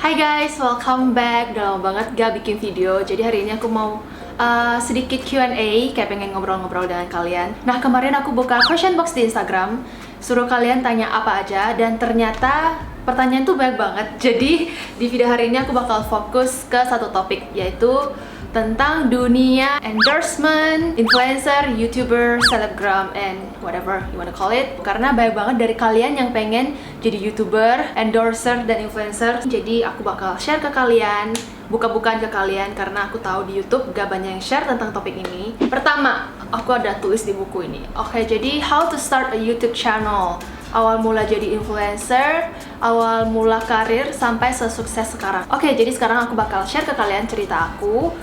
Hai guys, welcome back. Udah lama banget gak bikin video. Jadi hari ini aku mau sedikit Q&A, kayak pengen ngobrol-ngobrol dengan kalian. Nah, kemarin aku buka question box di Instagram, suruh kalian tanya apa aja, dan ternyata pertanyaan tuh banyak banget. Jadi di video hari ini aku bakal fokus ke satu topik, yaitu tentang dunia endorsement, influencer, youtuber, selebgram, and whatever you wanna call it. Karena banyak banget dari kalian yang pengen jadi youtuber, endorser, dan influencer. Jadi aku bakal share ke kalian, buka-bukaan ke kalian, karena aku tahu di YouTube gak banyak yang share tentang topik ini. Pertama, aku ada tulis di buku ini. Oke, jadi how to start a YouTube channel. Awal mula jadi influencer, awal mula karir, sampai sesukses sekarang. Oke, jadi sekarang aku bakal share ke kalian cerita aku.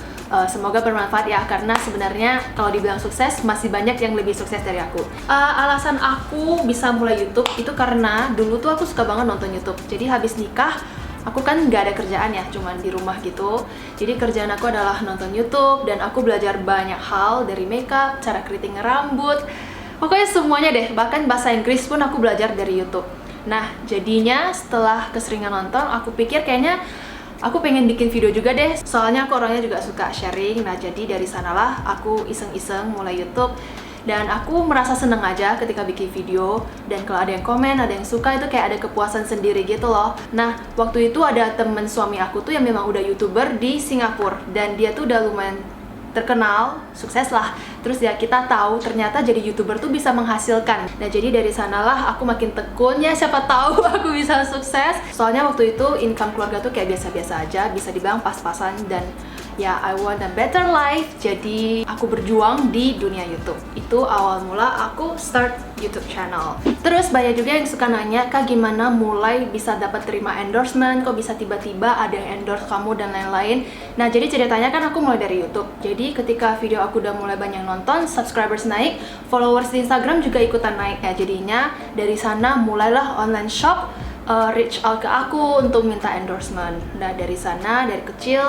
Semoga bermanfaat ya, karena sebenarnya kalau dibilang sukses, masih banyak yang lebih sukses dari aku. Alasan aku bisa mulai YouTube itu karena dulu tuh aku suka banget nonton YouTube. Jadi habis nikah, aku kan nggak ada kerjaan ya, cuman di rumah gitu. Jadi kerjaan aku adalah nonton YouTube, dan aku belajar banyak hal dari makeup, cara keriting rambut, pokoknya semuanya deh. Bahkan bahasa Inggris pun aku belajar dari YouTube. Nah, jadinya setelah keseringan nonton, aku pikir kayaknya aku pengen bikin video juga deh, soalnya aku orangnya juga suka sharing. Nah, jadi dari sanalah aku iseng-iseng mulai YouTube. Dan aku merasa seneng aja ketika bikin video. Dan kalau ada yang komen, ada yang suka, itu kayak ada kepuasan sendiri gitu loh. Nah, waktu itu ada temen suami aku tuh yang memang udah YouTuber di Singapura. Dan dia tuh udah lumayan terkenal, sukses lah. Terus ya kita tahu ternyata jadi YouTuber tuh bisa menghasilkan. Nah, jadi dari sanalah aku makin tekun, ya siapa tahu aku bisa sukses. Soalnya waktu itu income keluarga tuh kayak biasa-biasa aja, bisa dibilang pas-pasan. Dan ya, I want a better life. Jadi aku berjuang di dunia YouTube. Itu awal mula aku start YouTube channel. Terus banyak juga yang suka nanya, Kak, gimana mulai bisa dapat terima endorsement? Kok bisa tiba-tiba ada yang endorse kamu dan lain-lain? Nah, jadi ceritanya kan aku mulai dari YouTube. Jadi ketika video aku udah mulai banyak nonton, subscribers naik, followers di Instagram juga ikutan naik. Ya, jadinya dari sana mulailah online shop reach out ke aku untuk minta endorsement. Nah, dari sana, dari kecil,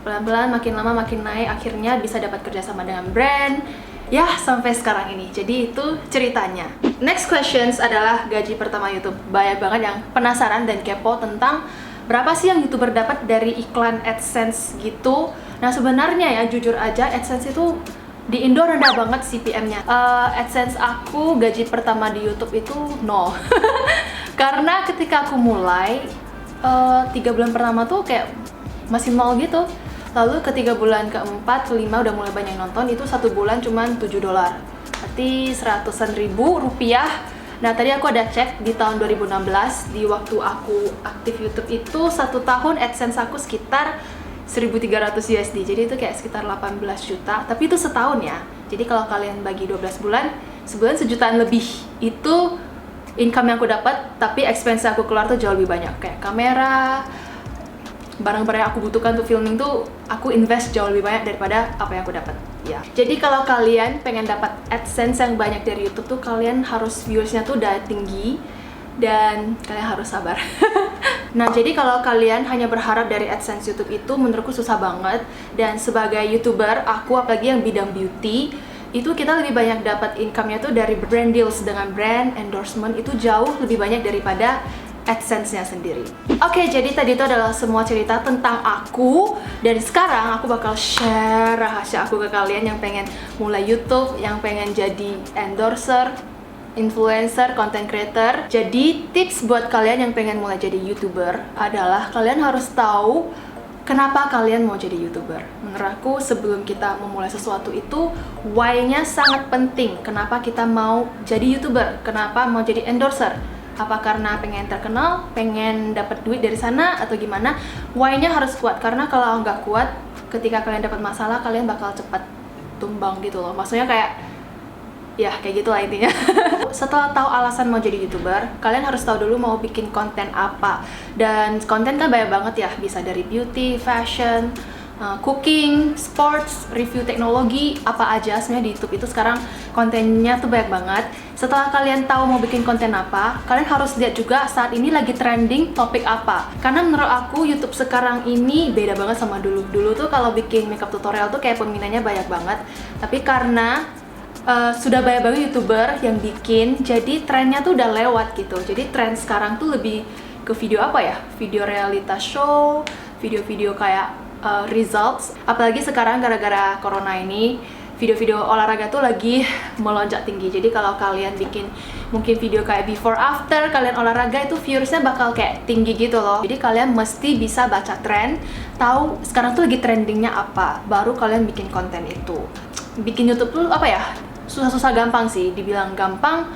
pelan-pelan makin lama makin naik, akhirnya bisa dapat kerjasama dengan brand, ya sampai sekarang ini. Jadi itu ceritanya. Next questions adalah gaji pertama YouTube. Banyak banget yang penasaran dan kepo tentang berapa sih yang YouTuber dapat dari iklan AdSense gitu. Nah, sebenarnya ya jujur aja, AdSense itu di Indo rendah banget CPM-nya. AdSense aku gaji pertama di YouTube itu nol. Karena ketika aku mulai 3 bulan pertama tuh kayak masih nol gitu. Lalu ke 3 bulan keempat, kelima udah mulai banyak nonton, itu 1 bulan cuman $7. Berarti 100-an ribu rupiah. Nah, tadi aku ada cek di tahun 2016, di waktu aku aktif YouTube itu 1 tahun AdSense aku sekitar 1.300 USD. Jadi itu kayak sekitar 18 juta, tapi itu setahun ya. Jadi kalau kalian bagi 12 bulan, sebulan sejutaan lebih. Itu income yang aku dapat, tapi expense aku keluar tuh jauh lebih banyak. Kayak kamera, barang-barang yang aku butuhkan untuk filming tuh aku invest jauh lebih banyak daripada apa yang aku dapat. Ya. Jadi kalau kalian pengen dapat AdSense yang banyak dari YouTube tuh, kalian harus viewersnya tuh udah tinggi dan kalian harus sabar. Nah, jadi kalau kalian hanya berharap dari AdSense YouTube itu, menurutku susah banget. Dan sebagai YouTuber, aku apalagi yang bidang beauty, itu kita lebih banyak dapat income-nya tuh dari brand deals dengan brand, endorsement, itu jauh lebih banyak daripada AdSense-nya sendiri. Oke, jadi tadi itu adalah semua cerita tentang aku. Dan sekarang aku bakal share rahasia aku ke kalian yang pengen mulai YouTube, yang pengen jadi endorser, influencer, content creator. Jadi tips buat kalian yang pengen mulai jadi YouTuber adalah kalian harus tahu kenapa kalian mau jadi YouTuber. Menurut aku, sebelum kita memulai sesuatu itu, why-nya sangat penting. Kenapa kita mau jadi YouTuber? Kenapa mau jadi endorser? Apa karena pengen terkenal, pengen dapat duit dari sana, atau gimana? Why-nya harus kuat, karena kalau nggak kuat, ketika kalian dapat masalah, kalian bakal cepat tumbang gitu loh. Maksudnya kayak, ya kayak gitulah intinya. Setelah tahu alasan mau jadi YouTuber, kalian harus tahu dulu mau bikin konten apa. Dan konten kan banyak banget ya, bisa dari beauty, fashion, cooking, sports, review teknologi, apa aja sebenarnya di YouTube itu sekarang kontennya tuh banyak banget. Setelah kalian tahu mau bikin konten apa, kalian harus lihat juga saat ini lagi trending topik apa. Karena menurut aku YouTube sekarang ini beda banget sama dulu. Dulu tuh kalau bikin makeup tutorial tuh kayak peminatnya banyak banget. Tapi karena sudah banyak banget YouTuber yang bikin, jadi trennya tuh udah lewat gitu. Jadi tren sekarang tuh lebih ke video apa ya? Video realita show, video-video kayak results. Apalagi sekarang gara-gara corona ini, video-video olahraga tuh lagi melonjak tinggi. Jadi kalau kalian bikin mungkin video kayak before after kalian olahraga, itu viewersnya bakal kayak tinggi gitu loh. Jadi kalian mesti bisa baca tren, tahu sekarang tuh lagi trendingnya apa, baru kalian bikin konten itu. Bikin YouTube tuh apa ya, susah-susah gampang sih. Dibilang gampang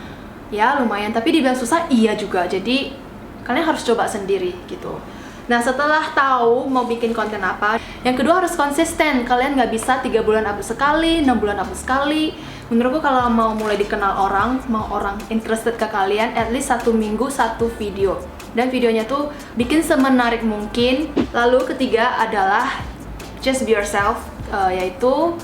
ya lumayan, tapi dibilang susah iya juga. Jadi kalian harus coba sendiri gitu. Nah, setelah tahu mau bikin konten apa, yang kedua harus konsisten. Kalian nggak bisa 3 bulan upload sekali, 6 bulan upload sekali. Menurutku kalau mau mulai dikenal orang, mau orang interested ke kalian, at least 1 minggu 1 video. Dan videonya tuh bikin semenarik mungkin. Lalu ketiga adalah just be yourself, yaitu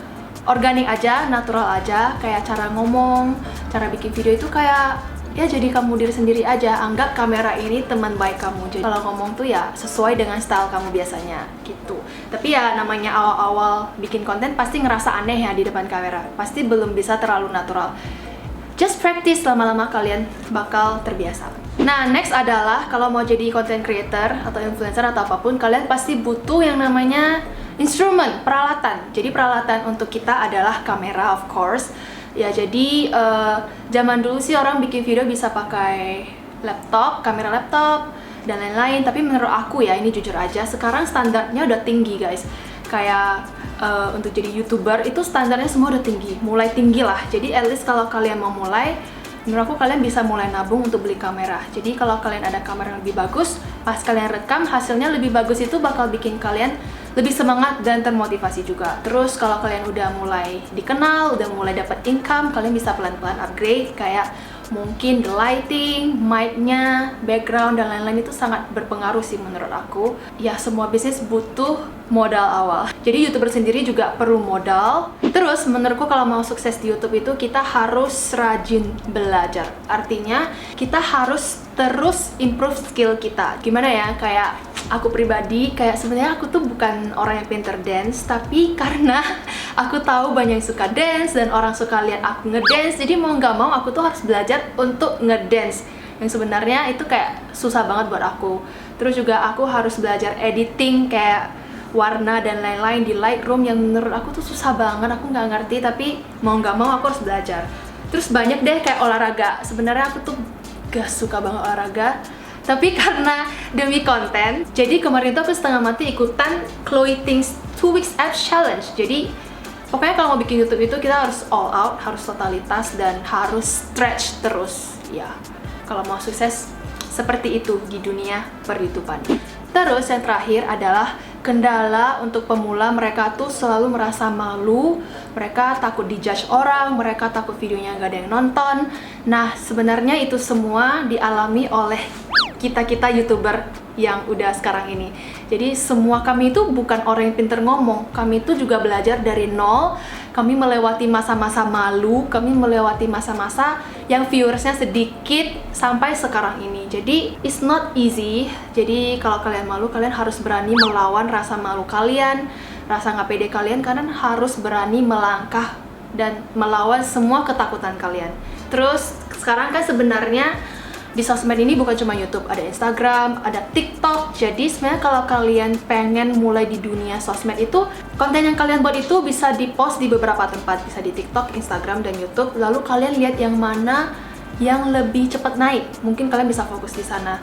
organik aja, natural aja. Kayak cara ngomong, cara bikin video itu kayak ya jadi kamu diri sendiri aja. Anggap kamera ini teman baik kamu. Jadi kalau ngomong tuh ya sesuai dengan style kamu biasanya gitu. Tapi ya namanya awal-awal bikin konten pasti ngerasa aneh ya di depan kamera. Pasti belum bisa terlalu natural. Just practice, lama-lama kalian bakal terbiasa. Nah, next adalah kalau mau jadi content creator atau influencer atau apapun, kalian pasti butuh yang namanya instrumen, peralatan. Jadi peralatan untuk kita adalah kamera, of course. Ya, jadi zaman dulu sih orang bikin video bisa pakai laptop, kamera laptop, dan lain-lain. Tapi menurut aku ya, ini jujur aja, sekarang standarnya udah tinggi guys. Kayak untuk jadi YouTuber itu standarnya semua udah tinggi, mulai tinggi lah. Jadi at least kalau kalian mau mulai, menurut aku kalian bisa mulai nabung untuk beli kamera. Jadi kalau kalian ada kamera yang lebih bagus, pas kalian rekam hasilnya lebih bagus, itu bakal bikin kalian lebih semangat dan termotivasi juga. Terus kalau kalian udah mulai dikenal, udah mulai dapat income, kalian bisa pelan-pelan upgrade. Kayak mungkin the lighting, mic-nya, background, dan lain-lain itu sangat berpengaruh sih menurut aku. Ya, semua bisnis butuh modal awal. Jadi YouTuber sendiri juga perlu modal. Terus menurutku kalau mau sukses di YouTube itu kita harus rajin belajar. Artinya kita harus terus improve skill kita. Gimana ya, kayak aku pribadi, kayak sebenarnya aku tuh bukan orang yang pinter dance, tapi karena aku tahu banyak yang suka dance dan orang suka lihat aku ngedance, jadi mau nggak mau aku tuh harus belajar untuk ngedance. Yang sebenarnya itu kayak susah banget buat aku. Terus juga aku harus belajar editing kayak warna dan lain-lain di Lightroom, yang menurut aku tuh susah banget, aku nggak ngerti, tapi mau nggak mau aku harus belajar. Terus banyak deh kayak olahraga. Sebenarnya aku tuh gak suka banget olahraga, tapi karena demi konten, jadi kemarin tuh aku setengah mati ikutan Chloe Ting's 2 Weeks Abs Challenge. Jadi pokoknya kalau mau bikin YouTube itu kita harus all out, harus totalitas, dan harus stretch terus. Ya, kalau mau sukses seperti itu di dunia per-YouTubean. Terus yang terakhir adalah kendala untuk pemula. Mereka tuh selalu merasa malu, mereka takut dijudge orang, mereka takut videonya gak ada yang nonton. Nah, sebenarnya itu semua dialami oleh kita-kita YouTuber yang udah sekarang ini. Jadi semua kami itu bukan orang yang pinter ngomong, kami itu juga belajar dari nol. Kami melewati masa-masa malu, kami melewati masa-masa yang viewersnya sedikit sampai sekarang ini. Jadi it's not easy. Jadi kalau kalian malu, kalian harus berani melawan rasa malu kalian, rasa nggak pede kalian. Kalian harus berani melangkah dan melawan semua ketakutan kalian. Terus sekarang kan sebenarnya di sosmed ini bukan cuma YouTube, ada Instagram, ada TikTok. Jadi sebenarnya kalau kalian pengen mulai di dunia sosmed itu, konten yang kalian buat itu bisa di-post di beberapa tempat, bisa di TikTok, Instagram, dan YouTube. Lalu kalian lihat yang mana yang lebih cepat naik. Mungkin kalian bisa fokus di sana.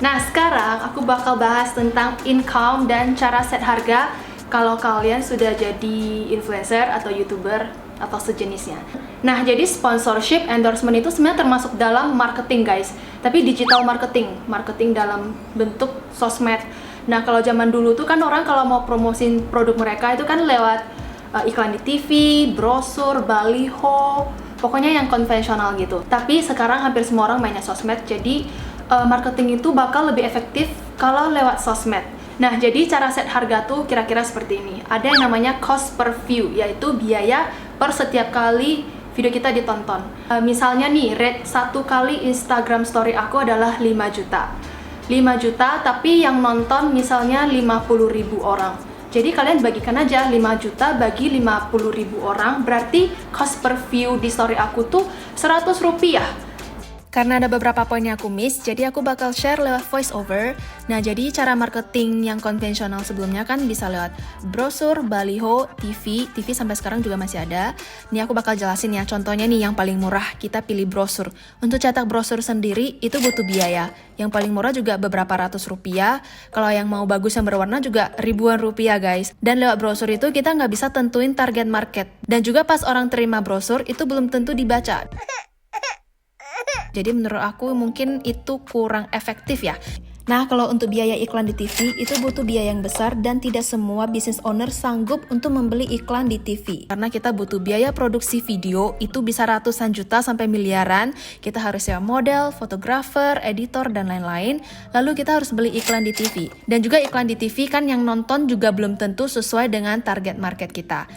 Nah, sekarang aku bakal bahas tentang income dan cara set harga kalau kalian sudah jadi influencer atau YouTuber atau sejenisnya. Nah, jadi sponsorship, endorsement itu sebenarnya termasuk dalam marketing guys, tapi digital marketing, marketing dalam bentuk sosmed. Nah, kalau zaman dulu tuh kan orang kalau mau promosin produk mereka itu kan lewat iklan di TV, brosur, baliho, pokoknya yang konvensional gitu. Tapi sekarang hampir semua orang mainnya sosmed, jadi marketing itu bakal lebih efektif kalau lewat sosmed. Nah, jadi cara set harga tuh kira-kira seperti ini. Ada yang namanya cost per view, yaitu biaya per setiap kali video kita ditonton. Misalnya nih, rate 1 kali Instagram story aku adalah 5 juta. 5 juta, tapi yang nonton misalnya 50.000 orang. Jadi kalian bagikan aja 5 juta bagi 50.000 orang, berarti cost per view di story aku tuh 100 rupiah. Karena ada beberapa poin yang aku miss, jadi aku bakal share lewat voice over. Nah, jadi cara marketing yang konvensional sebelumnya kan bisa lewat brosur, baliho, TV sampai sekarang juga masih ada. Nih aku bakal jelasin ya, contohnya nih yang paling murah, kita pilih brosur. Untuk cetak brosur sendiri itu butuh biaya. Yang paling murah juga beberapa ratus rupiah. Kalau yang mau bagus yang berwarna juga ribuan rupiah guys. Dan lewat brosur itu kita nggak bisa tentuin target market. Dan juga pas orang terima brosur itu belum tentu dibaca. Jadi menurut aku mungkin itu kurang efektif ya. Nah, kalau untuk biaya iklan di TV itu butuh biaya yang besar dan tidak semua business owner sanggup untuk membeli iklan di TV. Karena kita butuh biaya produksi video itu bisa ratusan juta sampai miliaran. Kita harus sewa model, fotografer, editor, dan lain-lain. Lalu kita harus beli iklan di TV. Dan juga iklan di TV kan yang nonton juga belum tentu sesuai dengan target market kita.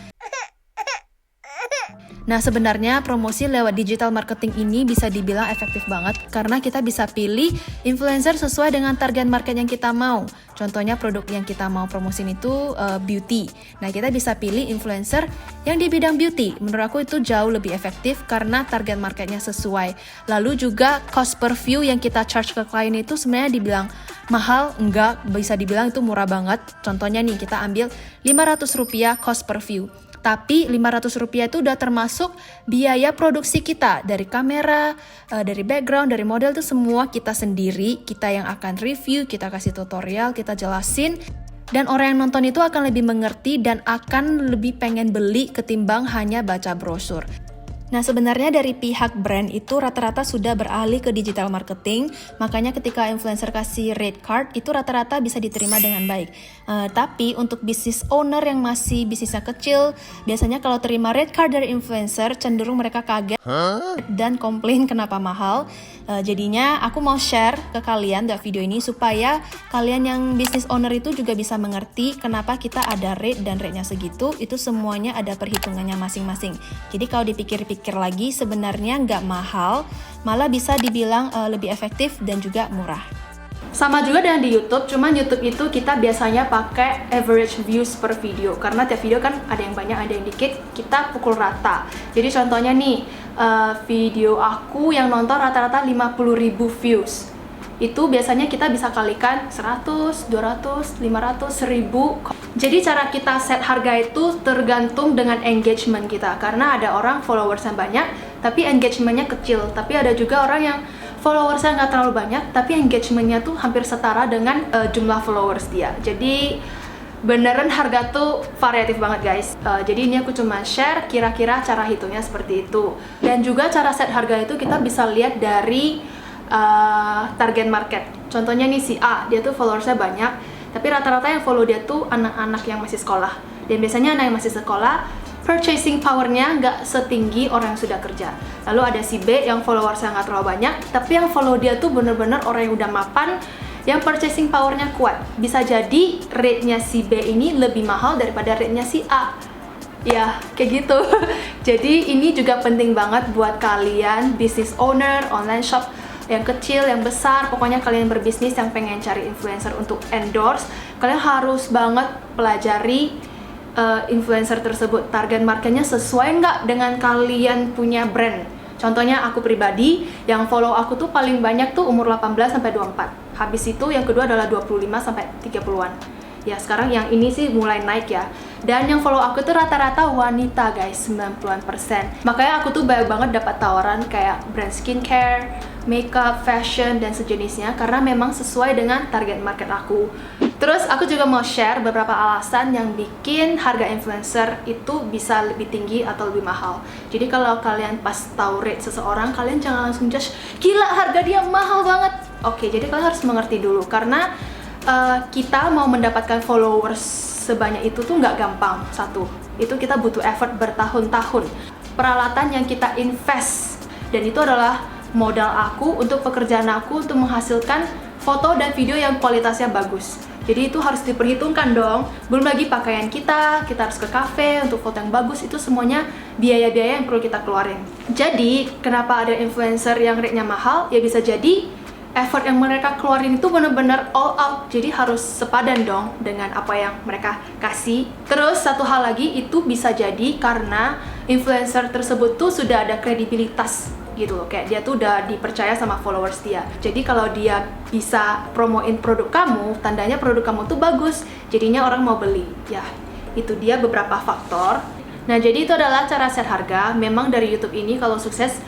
Nah, sebenarnya promosi lewat digital marketing ini bisa dibilang efektif banget karena kita bisa pilih influencer sesuai dengan target market yang kita mau. Contohnya produk yang kita mau promosiin itu beauty. Nah, kita bisa pilih influencer yang di bidang beauty. Menurut aku itu jauh lebih efektif karena target marketnya sesuai. Lalu juga cost per view yang kita charge ke klien itu sebenarnya dibilang mahal, enggak, bisa dibilang itu murah banget. Contohnya nih, kita ambil Rp500 cost per view. Tapi Rp500 itu udah termasuk biaya produksi kita. Dari kamera, dari background, dari model itu semua kita sendiri. Kita yang akan review, kita kasih tutorial, kita jelasin. Dan orang yang nonton itu akan lebih mengerti dan akan lebih pengen beli ketimbang hanya baca brosur. Nah, sebenarnya dari pihak brand itu rata-rata sudah beralih ke digital marketing, makanya ketika influencer kasih rate card itu rata-rata bisa diterima dengan baik. Tapi untuk business owner yang masih bisnisnya kecil, biasanya kalau terima rate card dari influencer cenderung mereka kaget dan komplain kenapa mahal. Jadinya aku mau share ke kalian dari video ini supaya kalian yang business owner itu juga bisa mengerti kenapa kita ada rate dan rate-nya segitu, itu semuanya ada perhitungannya masing-masing. Jadi kalau dipikir-pikir lagi sebenarnya nggak mahal, malah bisa dibilang lebih efektif dan juga murah. Sama juga dengan di YouTube, cuman YouTube itu kita biasanya pakai average views per video. Karena tiap video kan ada yang banyak, ada yang dikit, kita pukul rata. Jadi contohnya nih, video aku yang nonton rata-rata 50.000 views. Itu biasanya kita bisa kalikan 100, 200, 500, 1000. Jadi cara kita set harga itu tergantung dengan engagement kita. Karena ada orang followersnya banyak, tapi engagementnya kecil. Tapi ada juga orang yang followersnya nggak terlalu banyak, tapi engagementnya tuh hampir setara dengan jumlah followers dia. Jadi beneran harga tuh variatif banget guys. Jadi ini aku cuma share kira-kira cara hitungnya seperti itu. Dan juga cara set harga itu kita bisa lihat dari target market. Contohnya nih si A, dia tuh followersnya banyak, tapi rata-rata yang follow dia tuh anak-anak yang masih sekolah. Dan biasanya anak yang masih sekolah, purchasing power-nya nggak setinggi orang yang sudah kerja. Lalu ada si B yang followersnya nggak terlalu banyak, tapi yang follow dia tuh bener-bener orang yang udah mapan, yang purchasing power-nya kuat. Bisa jadi rate-nya si B ini lebih mahal daripada rate-nya si A. Ya, kayak gitu. Jadi ini juga penting banget buat kalian, business owner, online shop, yang kecil, yang besar, pokoknya kalian berbisnis yang pengen cari influencer untuk endorse, kalian harus banget pelajari influencer tersebut, target marketnya sesuai nggak dengan kalian punya brand. Contohnya aku pribadi, yang follow aku tuh paling banyak tuh umur 18 sampai 24. Habis itu yang kedua adalah 25 sampai 30-an. Ya, sekarang yang ini sih mulai naik ya. Dan yang follow aku tuh rata-rata wanita guys, 90%. Makanya aku tuh banyak banget dapat tawaran kayak brand skincare, makeup, fashion, dan sejenisnya karena memang sesuai dengan target market aku. Terus aku juga mau share beberapa alasan yang bikin harga influencer itu bisa lebih tinggi atau lebih mahal. Jadi kalau kalian pas tahu rate seseorang, kalian jangan langsung judge, gila harga dia mahal banget. Oke, jadi kalian harus mengerti dulu karena kita mau mendapatkan followers sebanyak itu tuh nggak gampang. Satu, itu kita butuh effort bertahun-tahun. Peralatan yang kita invest, dan itu adalah modal aku untuk pekerjaan aku untuk menghasilkan foto dan video yang kualitasnya bagus. Jadi itu harus diperhitungkan dong. Belum lagi pakaian kita harus ke cafe untuk foto yang bagus, itu semuanya biaya-biaya yang perlu kita keluarin. Jadi, kenapa ada influencer yang rate-nya mahal? Ya bisa jadi effort yang mereka keluarin itu benar-benar all out, jadi harus sepadan dong dengan apa yang mereka kasih. Terus satu hal lagi, itu bisa jadi karena influencer tersebut tuh sudah ada kredibilitas gitu loh. Kayak dia tuh udah dipercaya sama followers dia. Jadi kalau dia bisa promoin produk kamu, tandanya produk kamu tuh bagus, jadinya orang mau beli. Ya, itu dia beberapa faktor. Nah, jadi itu adalah cara set harga. Memang dari YouTube ini kalau sukses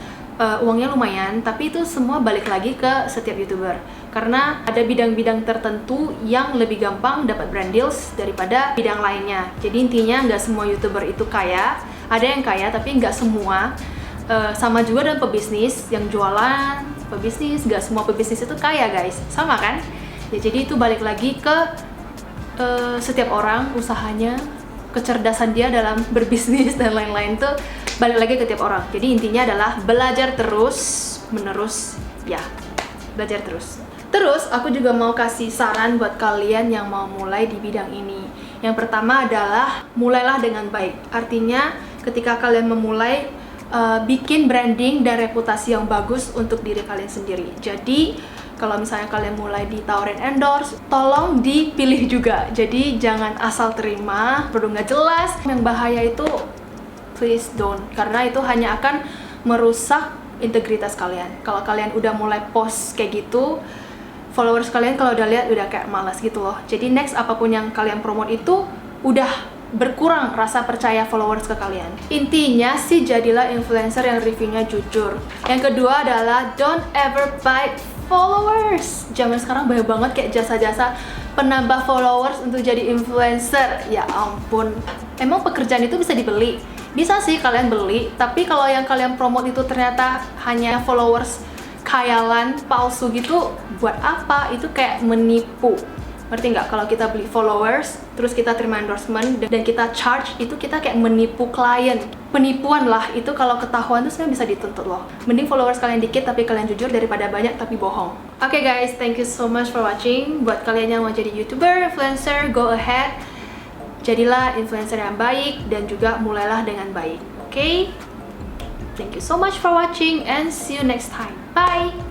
uangnya lumayan, tapi itu semua balik lagi ke setiap YouTuber. Karena ada bidang-bidang tertentu yang lebih gampang dapat brand deals daripada bidang lainnya. Jadi intinya nggak semua YouTuber itu kaya. Ada yang kaya, tapi nggak semua. Sama juga dengan pebisnis yang jualan, pebisnis, nggak semua pebisnis itu kaya guys. Sama kan? Ya, jadi itu balik lagi ke setiap orang, usahanya, kecerdasan dia dalam berbisnis dan lain-lain tuh balik lagi ke tiap orang. Jadi intinya adalah belajar terus menerus, ya, belajar terus. Terus aku juga mau kasih saran buat kalian yang mau mulai di bidang ini. Yang pertama adalah mulailah dengan baik. Artinya ketika kalian memulai, bikin branding dan reputasi yang bagus untuk diri kalian sendiri. Jadi kalau misalnya kalian mulai ditawarin endorse, tolong dipilih juga. Jadi jangan asal terima produk nggak jelas. Yang bahaya itu please don't, karena itu hanya akan merusak integritas kalian. Kalau kalian udah mulai post kayak gitu, followers kalian kalau udah lihat udah kayak malas gitu loh. Jadi next apapun yang kalian promote itu udah berkurang rasa percaya followers ke kalian. Intinya sih jadilah influencer yang reviewnya jujur. Yang kedua adalah don't ever buy followers. Zaman sekarang banyak banget kayak jasa-jasa penambah followers untuk jadi influencer. Ya ampun, emang pekerjaan itu bisa dibeli? Bisa sih kalian beli, tapi kalau yang kalian promote itu ternyata hanya followers khayalan, palsu gitu, buat apa? Itu kayak menipu. Ngerti nggak? Kalau kita beli followers, terus kita terima endorsement, dan kita charge, itu kita kayak menipu klien. Penipuan lah, itu kalau ketahuan tuh sebenarnya bisa dituntut loh. Mending followers kalian dikit tapi kalian jujur daripada banyak tapi bohong. Oke guys, thank you so much for watching. Buat kalian yang mau jadi YouTuber, influencer, go ahead. Jadilah influencer yang baik dan juga mulailah dengan baik. Oke? Thank you so much for watching and see you next time. Bye!